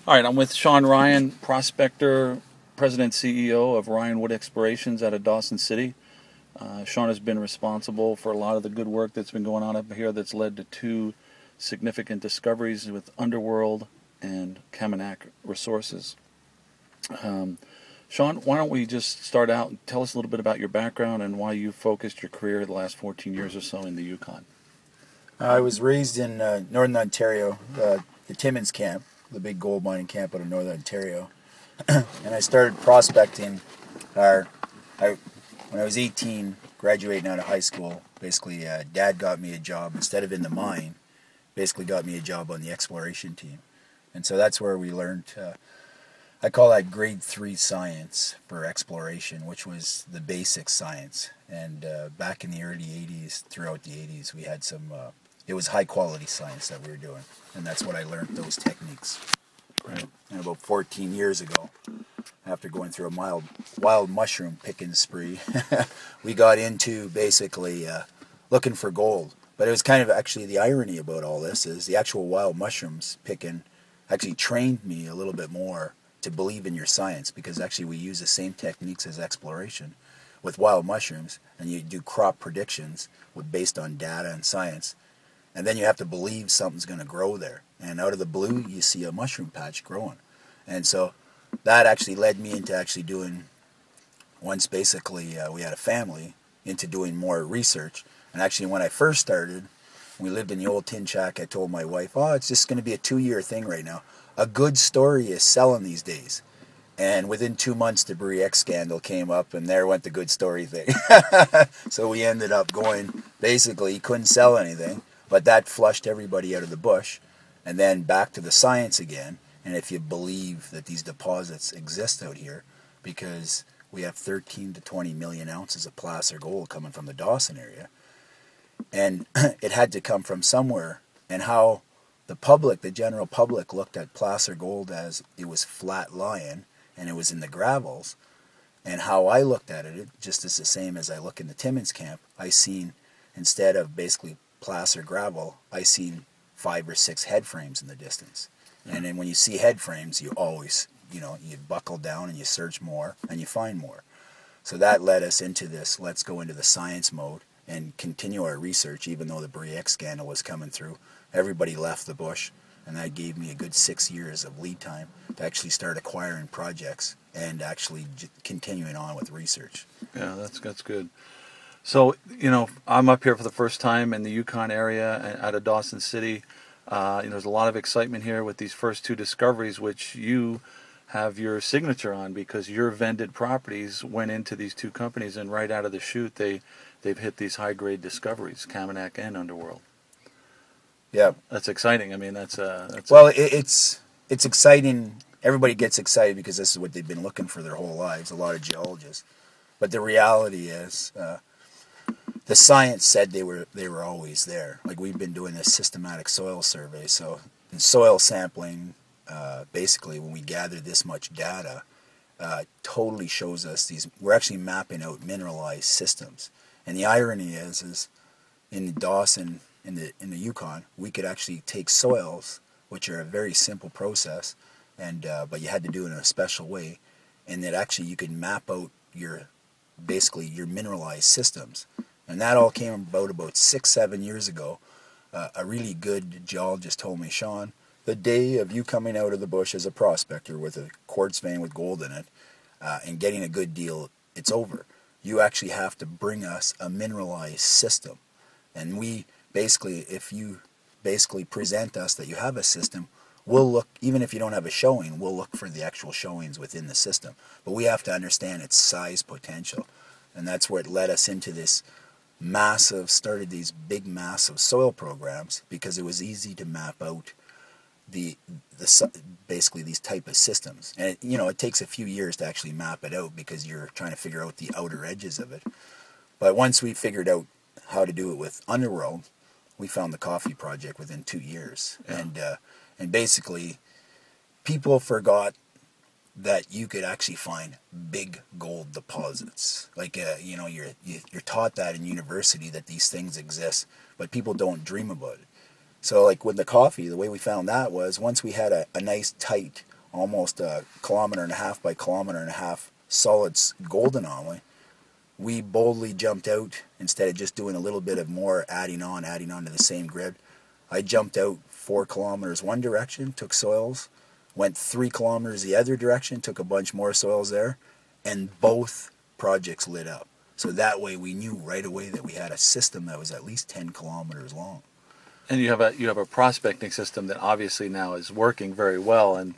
All right, I'm with Shawn Ryan, prospector, president, CEO of Ryan Wood Explorations out of Dawson City. Shawn has been responsible for a lot of the good work that's been going on up here that's led to two significant discoveries with Underworld and Kaminak resources. Shawn, why don't we just start out and tell us a little bit about your background and why you focused your career the last 14 years or so in the Yukon? I was raised in northern Ontario, the Timmins camp, the big gold mining camp out of northern Ontario. And I started prospecting when I was 18, graduating out of high school. Basically, Dad got me a job, instead of in the mine, basically got me a job on the exploration team. And so that's where we learned, I call that grade 3 science for exploration, which was the basic science. And back in the early 80s, throughout the 80s, we had some, it was high quality science that we were doing. And that's what I learned, those techniques. Right. And about 14 years ago, after going through a wild mushroom picking spree, we got into basically looking for gold. But it was kind of actually the irony about all this is the actual wild mushrooms picking actually trained me a little bit more to believe in your science, because actually we use the same techniques as exploration with wild mushrooms, and you do crop predictions based on data and science, and then you have to believe something's going to grow there, and out of the blue you see a mushroom patch growing. And so that actually led me into actually doing, once basically we had a family, into doing more research. And actually when I first started, we lived in the old tin shack, I told my wife, oh, it's just going to be a 2-year thing right now. A good story is selling these days. And within 2 months, the Bre-X scandal came up, and there went the good story thing. So we ended up going, basically, you couldn't sell anything, but that flushed everybody out of the bush, and then back to the science again. And if you believe that these deposits exist out here, because we have 13 to 20 million ounces of placer gold coming from the Dawson area, and it had to come from somewhere, and how the public, the general public, looked at placer gold as it was flat lying and it was in the gravels, and how I looked at it just as the same as I look in the Timmins camp. I seen, instead of basically placer gravel, I seen 5 or 6 head frames in the distance. And then when you see head frames, you always, you buckle down and you search more and you find more. So that led us into this, let's go into the science mode and continue our research. Even though the Bre-X scandal was coming through, everybody left the bush, and that gave me a good 6 years of lead time to actually start acquiring projects and actually continuing on with research. Yeah, that's good. So, I'm up here for the first time in the Yukon area out of Dawson City. There's a lot of excitement here with these first 2 discoveries, which you have your signature on, because your vended properties went into these 2 companies, and right out of the chute, they've hit these high-grade discoveries, Kaminak and Underworld. Yeah, that's exciting. I mean, that's well, it's exciting. Everybody gets excited because this is what they've been looking for their whole lives. A lot of geologists, but the reality is, the science said they were always there. Like, we've been doing this systematic soil survey, so in soil sampling, basically when we gather this much data, totally shows us we're actually mapping out mineralized systems. And the irony is in Dawson, in the Yukon, we could actually take soils, which are a very simple process, and but you had to do it in a special way, and that actually you could map out your mineralized systems. And that all came about 6-7 years ago. A really good geologist told me, Shawn, the day of you coming out of the bush as a prospector with a quartz vein with gold in it and getting a good deal, it's over. You actually have to bring us a mineralized system. And we basically, if you basically present us that you have a system, we'll look, even if you don't have a showing, we'll look for the actual showings within the system. But we have to understand its size potential. And that's where it led us into this started these big massive soil programs, because it was easy to map out basically these type of systems. And it takes a few years to actually map it out, because you're trying to figure out the outer edges of it. But once we figured out how to do it with Underworld, we found the coffee project within 2 years. Yeah. And basically people forgot that you could actually find big gold deposits. Like, you're taught that in university, that these things exist, but people don't dream about it. So like with the coffee, the way we found that was, once we had a nice tight almost a 1.5 by 1.5 solid gold anomaly, we boldly jumped out instead of just doing a little bit of more adding on to the same grid. I jumped out 4 kilometers one direction, took soils, went 3 kilometers the other direction, took a bunch more soils there, and both projects lit up. So that way we knew right away that we had a system that was at least 10 kilometers long. And you have a prospecting system that obviously now is working very well, and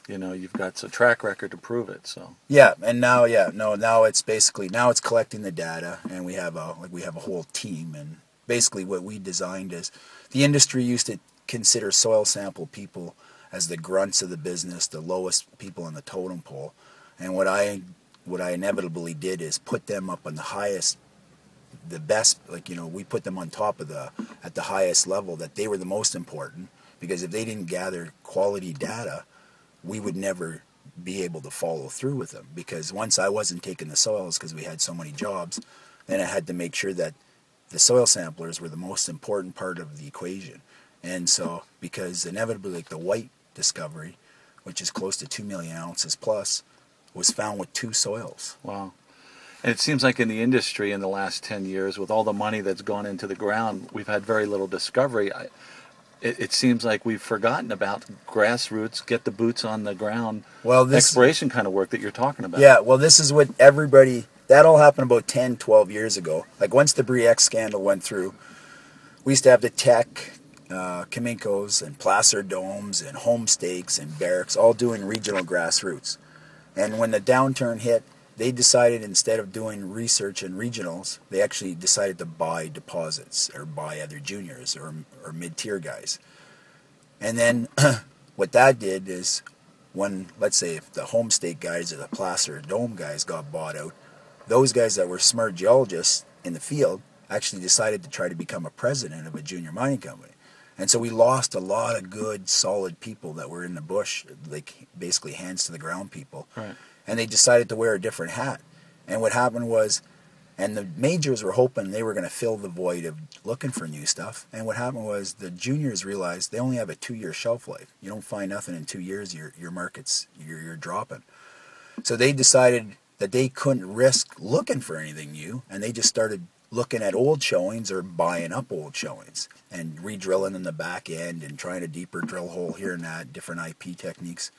you've got a track record to prove it. So yeah, and now it's basically it's collecting the data, and we have a whole team. And basically what we designed is, the industry used to consider soil sample people as the grunts of the business, the lowest people on the totem pole, and what I inevitably did is put them up on the highest, the best, we put them on top of at the highest level, that they were the most important, because if they didn't gather quality data, we would never be able to follow through with them. Because once I wasn't taking the soils because we had so many jobs, then I had to make sure that the soil samplers were the most important part of the equation. And so, because inevitably, like the white discovery, which is close to 2 million ounces plus, was found with 2 soils. Wow. And it seems like in the industry in the last 10 years, with all the money that's gone into the ground, we've had very little discovery. It seems like we've forgotten about grassroots, get the boots on the ground, exploration kind of work that you're talking about. Yeah, well, this is what that all happened about 10, 12 years ago. Like once the Bre-X scandal went through, we used to have the Tech, Kaminkos, and Placer Domes, and Homestakes, and Barracks, all doing regional grassroots. And when the downturn hit, they decided, instead of doing research in regionals, they actually decided to buy deposits or buy other juniors or mid-tier guys. And then what that did is, when, let's say, if the Homestake guys or the Placer Dome guys got bought out, those guys that were smart geologists in the field actually decided to try to become a president of a junior mining company. And so we lost a lot of good, solid people that were in the bush, like basically hands to the ground people. Right. And they decided to wear a different hat. And what happened was, and the majors were hoping they were going to fill the void of looking for new stuff. And what happened was, the juniors realized they only have a 2-year shelf life. You don't find nothing in 2 years, your market's, you're dropping. So they decided that they couldn't risk looking for anything new, and they just started looking at old showings or buying up old showings and re-drilling in the back end and trying a deeper drill hole here and that, different IP techniques.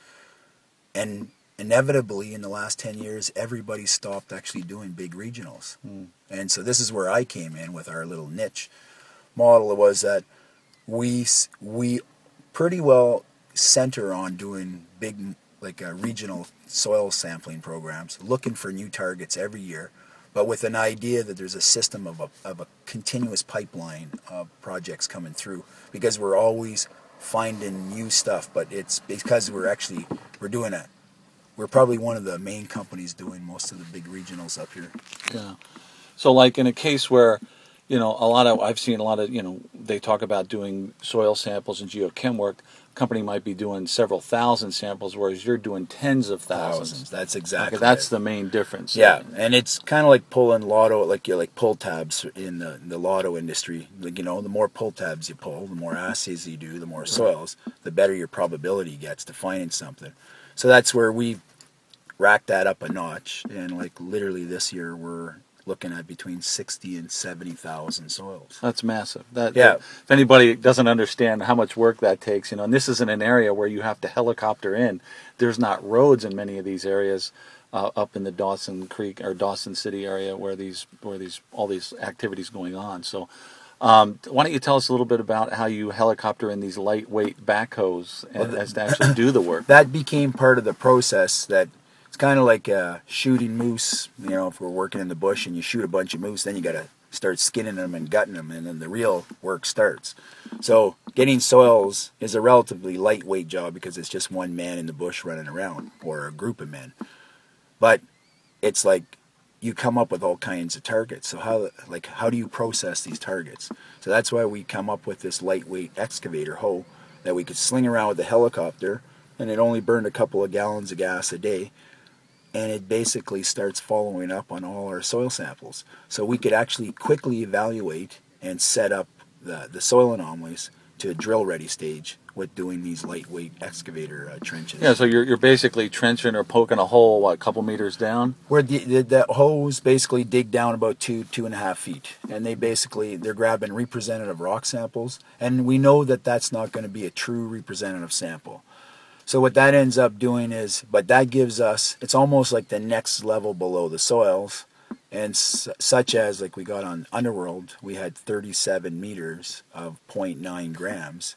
And inevitably, in the last 10 years, everybody stopped actually doing big regionals. And so this is where I came in with our little niche model. It was that we pretty well center on doing big, like regional soil sampling programs, looking for new targets every year, but with an idea that there's a system of a continuous pipeline of projects coming through, because we're always finding new stuff. But it's because we're probably one of the main companies doing most of the big regionals up here. Yeah. So like in a case where, I've seen a lot of, they talk about doing soil samples and geochem work. Company might be doing several thousand samples, whereas you're doing tens of thousands. That's exactly. Okay, that's the main difference. Yeah, and it's kind of like pulling lotto, like pull tabs in the lotto industry. Like, the more pull tabs you pull, the more assays you do, the more soils, the better your probability gets to finding something. So that's where we racked that up a notch, and like literally this year we're looking at between 60 and 70,000 soils. That's massive. If anybody doesn't understand how much work that takes, and this isn't an area where you have to helicopter in. There's not roads in many of these areas up in the Dawson Creek or Dawson City area where all these activities going on. So, why don't you tell us a little bit about how you helicopter in these lightweight backhoes as to actually do the work? That became part of the process. That it's kind of like shooting moose. If we're working in the bush and you shoot a bunch of moose, then you got to start skinning them and gutting them, and then the real work starts. So getting soils is a relatively lightweight job because it's just one man in the bush running around, or a group of men. But it's like you come up with all kinds of targets. So how do you process these targets? So that's why we come up with this lightweight excavator hoe that we could sling around with a helicopter, and it only burned a couple of gallons of gas a day. And it basically starts following up on all our soil samples. So we could actually quickly evaluate and set up the soil anomalies to a drill ready stage with doing these lightweight excavator trenches. Yeah, so you're basically trenching or poking a hole, what, a couple meters down? Where the hose basically dig down about 2.5 feet, and they're grabbing representative rock samples, and we know that that's not going to be a true representative sample. So what that ends up doing is, but that gives us, it's almost like the next level below the soils, and such as like we got on Underworld, we had 37 meters of 0.9 grams.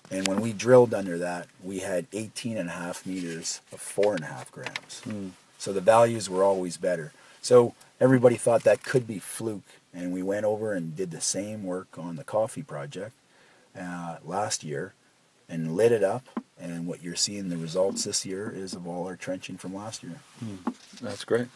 And when we drilled under that, we had 18.5 meters of 4.5 grams. So the values were always better. So everybody thought that could be fluke, and we went over and did the same work on the coffee project last year and lit it up. And what you're seeing the results this year is of all our trenching from last year. That's great.